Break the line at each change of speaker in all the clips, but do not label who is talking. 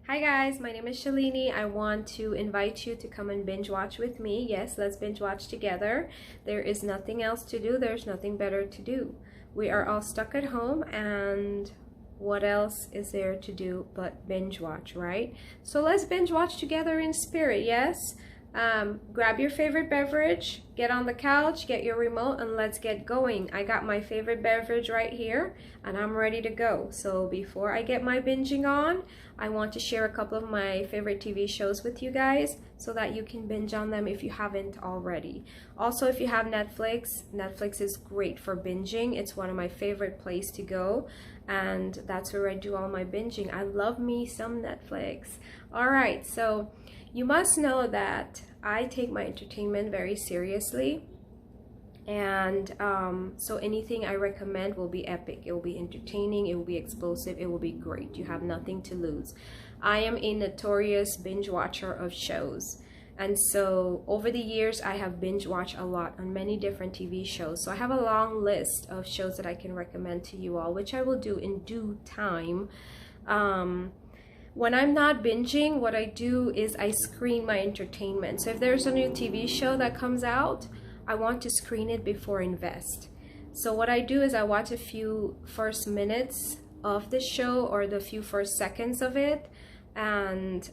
Hi guys, my name is Shalini. I want to invite you to come and binge watch with me. Yes, let's binge watch together. There is nothing else to do. There's nothing better to do. We are all stuck at home, and what else is there to do but binge watch, right? So let's binge watch together in spirit, yes? Grab your favorite beverage, get on the couch, get your remote, and let's get going. I got my favorite beverage right here, and I'm ready to go. So before I get my binging on, I want to share a couple of my favorite TV shows with you guys so that you can binge on them if you haven't already. Also, if you have Netflix, Netflix is great for binging. It's one of my favorite places to go, and that's where I do all my binging. I love me some Netflix. All right, so you must know that I take my entertainment very seriously, and so anything I recommend will be epic. It will be entertaining, it will be explosive, it will be great. You have nothing to lose. I am a notorious binge watcher of shows, and so over the years I have binge watched a lot on many different TV shows. So I have a long list of shows that I can recommend to you all, which I will do in due time. When I'm not binging, what I do is I screen my entertainment. So if there's a new TV show that comes out, I want to screen it before I invest. So what I do is I watch a few first minutes of the show or the few first seconds of it, and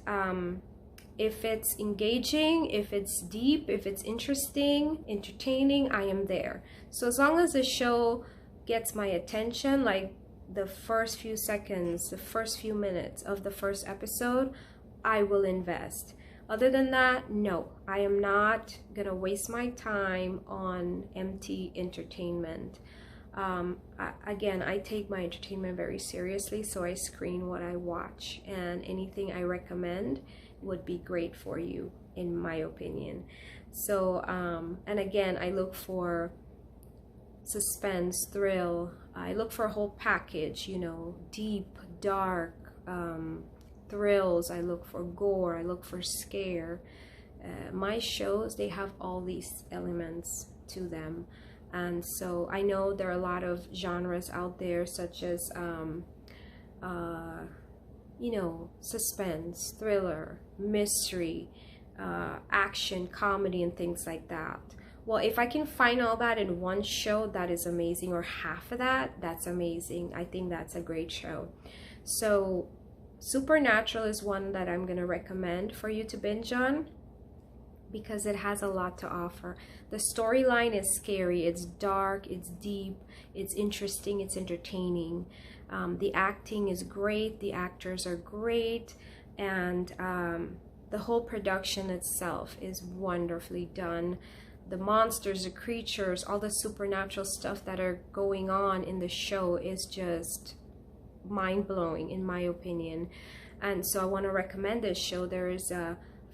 if it's engaging, if it's deep, if it's interesting, entertaining, I am there. So as long as the show gets my attention, like the first few seconds, the first few minutes of the first episode, I will invest. Other than that, no, I am not gonna waste my time on empty entertainment. Again, I take my entertainment very seriously, so I screen what I watch, and anything I recommend would be great for you, in my opinion. So, and again, I look for suspense, thrill. I look for a whole package, you know, deep, dark, thrills. I look for gore. I look for scare. My shows, they have all these elements to them. And so I know there are a lot of genres out there, such as, you know, suspense, thriller, mystery, action, comedy, and things like that. Well, if I can find all that in one show, that is amazing, or half of that, that's amazing. I think that's a great show. So Supernatural is one that I'm going to recommend for you to binge on because it has a lot to offer. The storyline is scary, it's dark, it's deep, it's interesting, it's entertaining. The acting is great, the actors are great, and the whole production itself is wonderfully done. The monsters, the creatures, all the supernatural stuff that are going on in the show is just mind-blowing, in my opinion. And so I want to recommend this show. There is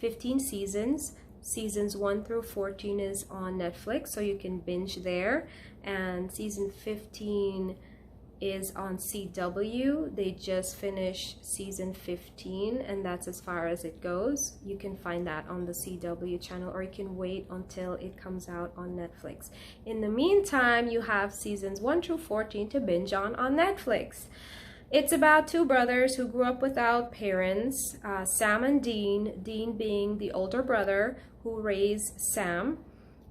15 seasons. Seasons 1 through 14 is on Netflix, so you can binge there. And season 15 is on CW. They just finished season 15, and that's as far as it goes. You can find that on the CW channel, or you can wait until it comes out on Netflix. In the meantime, you have seasons 1 through 14 to binge on Netflix. It's about two brothers who grew up without parents, Sam and Dean, Dean being the older brother who raised Sam,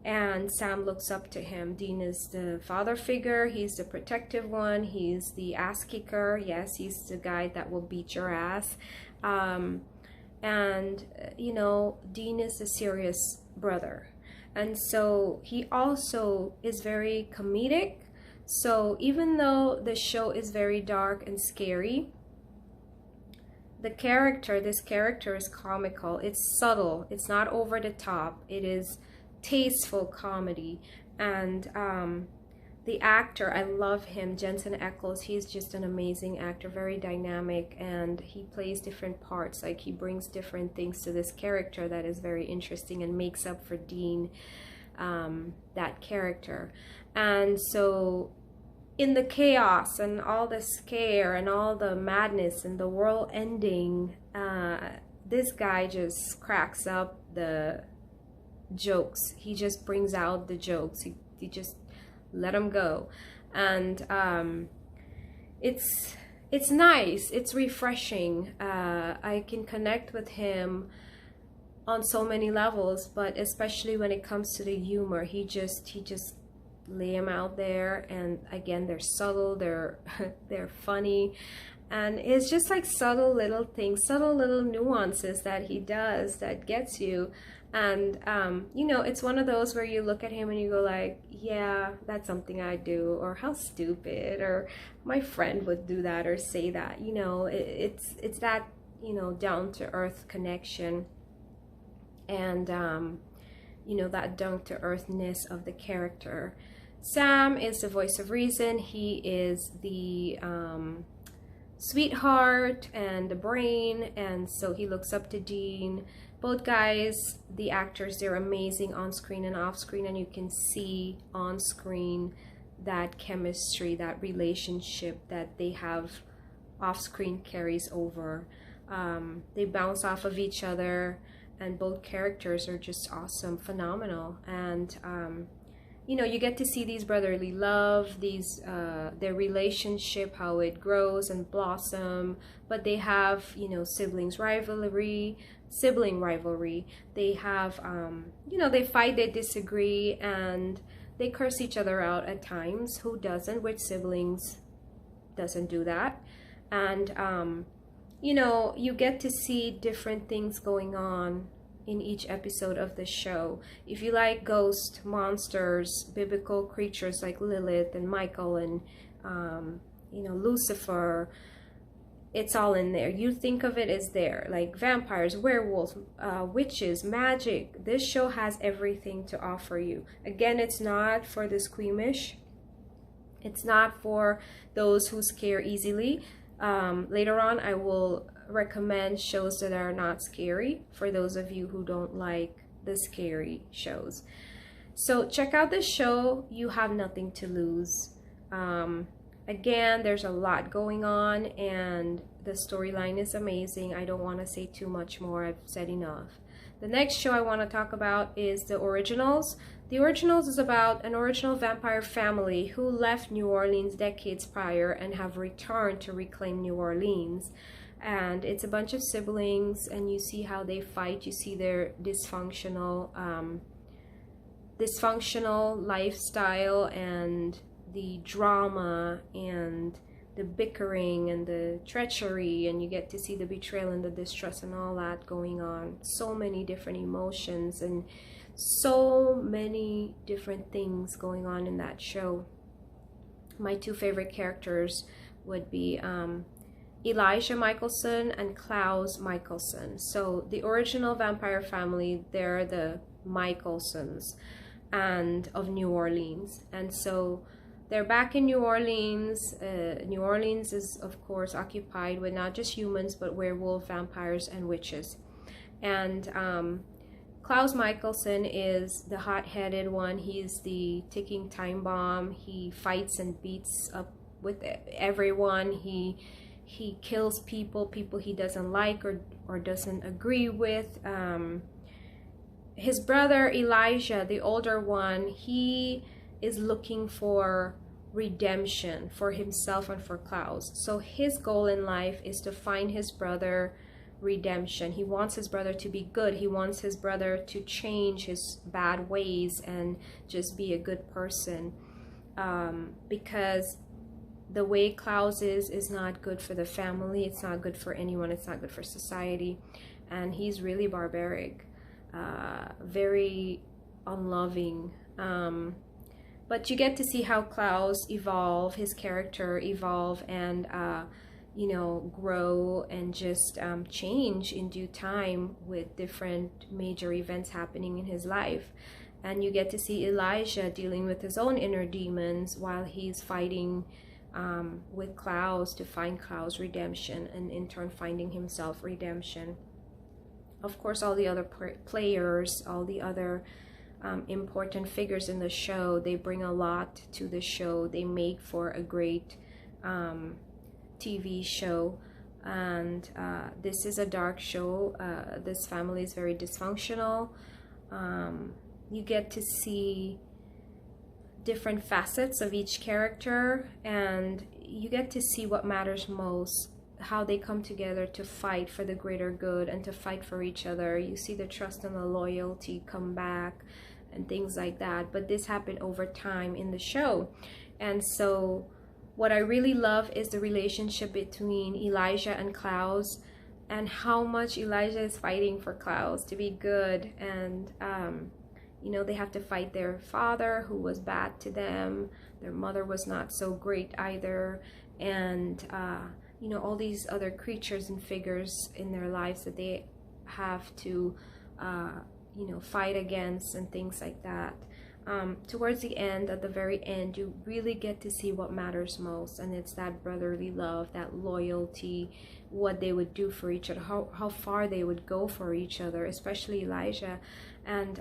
and Sam looks up to him. Dean is the father figure, he's the protective one, he's the ass kicker. Yes, he's the guy that will beat your ass. And you know, Dean is the serious brother, and so he also is very comedic. So even though the show is very dark and scary, this character is comical. It's subtle, it's not over the top, it is tasteful comedy. And the actor, I love him, Jensen Ackles. He's just an amazing actor, very dynamic, and he plays different parts. Like, he brings different things to this character that is very interesting and makes up for Dean, that character. And so in the chaos and all the scare and all the madness and the world ending, this guy just cracks up the jokes. He just brings out the jokes. He just let them go. And it's it's nice, it's refreshing. I can connect with him on so many levels, but especially when it comes to the humor, he just lay them out there. And again, they're subtle, they're they're funny, and it's just like subtle little things, subtle little nuances that he does that gets you. And you know, it's one of those where you look at him and you go like, yeah, that's something I do, or how stupid, or my friend would do that or say that. You know, it's that, you know, down to earth connection, and you know, that down to earthness of the character. Sam is the voice of reason. He is the sweetheart and the brain, and so he looks up to Dean. Both guys, the actors, they're amazing on screen and off screen, and you can see on screen that chemistry, that relationship that they have off screen carries over. They bounce off of each other, and both characters are just awesome, phenomenal. And you know, you get to see these brotherly love, these their relationship, how it grows and blossom. But they have, you know, sibling rivalry. They have you know, they fight, they disagree, and they curse each other out at times. Who doesn't? Which siblings doesn't do that? And you know, you get to see different things going on in each episode of the show. If you like ghost monsters, biblical creatures like Lilith and Michael and you know, Lucifer, it's all in there. You think of it as there, like vampires, werewolves, witches, magic. This show has everything to offer you. Again, it's not for the squeamish. It's not for those who scare easily. Later on, I will recommend shows that are not scary for those of you who don't like the scary shows. So check out this show. You have nothing to lose. Again, there's a lot going on, and the storyline is amazing. I don't want to say too much more. I've said enough. The next show I want to talk about is The Originals. The Originals is about an original vampire family who left New Orleans decades prior and have returned to reclaim New Orleans. And it's a bunch of siblings, and you see how they fight. You see their dysfunctional lifestyle, and the drama, and the bickering, and the treachery, and you get to see the betrayal and the distrust and all that going on. So many different emotions and so many different things going on in that show. My two favorite characters would be Elijah Michelson and Klaus Michelson. So the original vampire family, they're the Michelsons and of New Orleans, and so they're back in New Orleans. New Orleans is, of course, occupied with not just humans, but werewolf, vampires, and witches. And Klaus Michelson is the hot-headed one. He's the ticking time bomb. He fights and beats up with everyone. He kills people he doesn't like or doesn't agree with. His brother Elijah, the older one, he is looking for redemption for himself and for Klaus. So his goal in life is to find his brother redemption. He wants his brother to be good. He wants his brother to change his bad ways and just be a good person, because the way Klaus is not good for the family. It's not good for anyone. It's not good for society. And he's really barbaric, very unloving. But you get to see how Klaus evolve, his character evolve, and you know, grow and just change in due time with different major events happening in his life. And you get to see Elijah dealing with his own inner demons while he's fighting with Klaus to find Klaus' redemption, and in turn finding himself redemption. Of course, all the other players, all the other important figures in the show, they bring a lot to the show. They make for a great TV show. And this is a dark show. This family is very dysfunctional. You get to see different facets of each character, and you get to see what matters most, how they come together to fight for the greater good and to fight for each other. You see the trust and the loyalty come back and things like that. But this happened over time in the show. And so what I really love is the relationship between Elijah and Klaus, and how much Elijah is fighting for Klaus to be good. And you know, they have to fight their father, who was bad to them. Their mother was not so great either. And you know, all these other creatures and figures in their lives that they have to you know, fight against and things like that. Towards the end, at the very end, you really get to see what matters most, and it's that brotherly love, that loyalty, what they would do for each other, how far they would go for each other, especially Elijah. And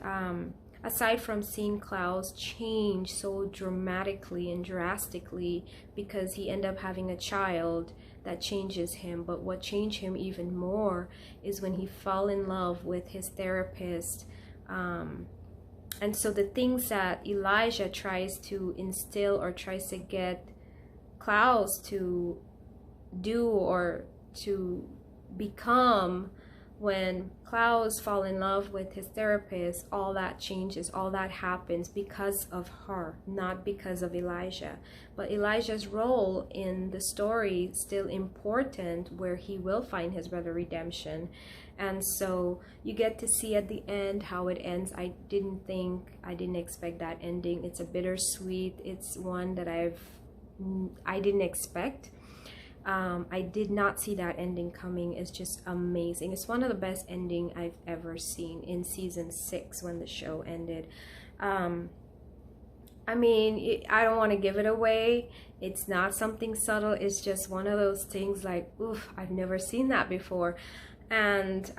aside from seeing Klaus change so dramatically and drastically because he ended up having a child that changes him, but what changed him even more is when he fell in love with his therapist. And so the things that Elijah tries to instill or tries to get Klaus to do or to become, when Klaus fall in love with his therapist, all that changes, all that happens because of her, not because of Elijah. But Elijah's role in the story is still important, where he will find his brother redemption. And so you get to see at the end how it ends. I didn't expect that ending. It's a bittersweet, it's one that I didn't expect. I did not see that ending coming. It's just amazing. It's one of the best ending I've ever seen in season 6 when the show ended. I mean, I don't want to give it away. It's not something subtle. It's just one of those things like, oof, I've never seen that before. And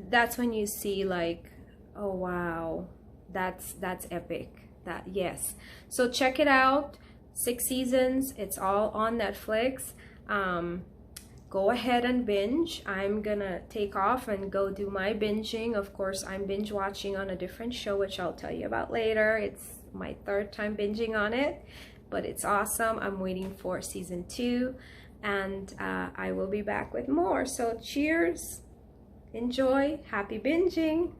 that's when you see like, oh wow, that's epic. That, yes. So check it out. 6 seasons. It's all on Netflix. Go ahead and binge. I'm gonna take off and go do my binging. Of course, I'm binge watching on a different show, which I'll tell you about later. It's my 3rd time binging on it, but it's awesome. I'm waiting for season 2, and I will be back with more. So cheers, enjoy, happy binging.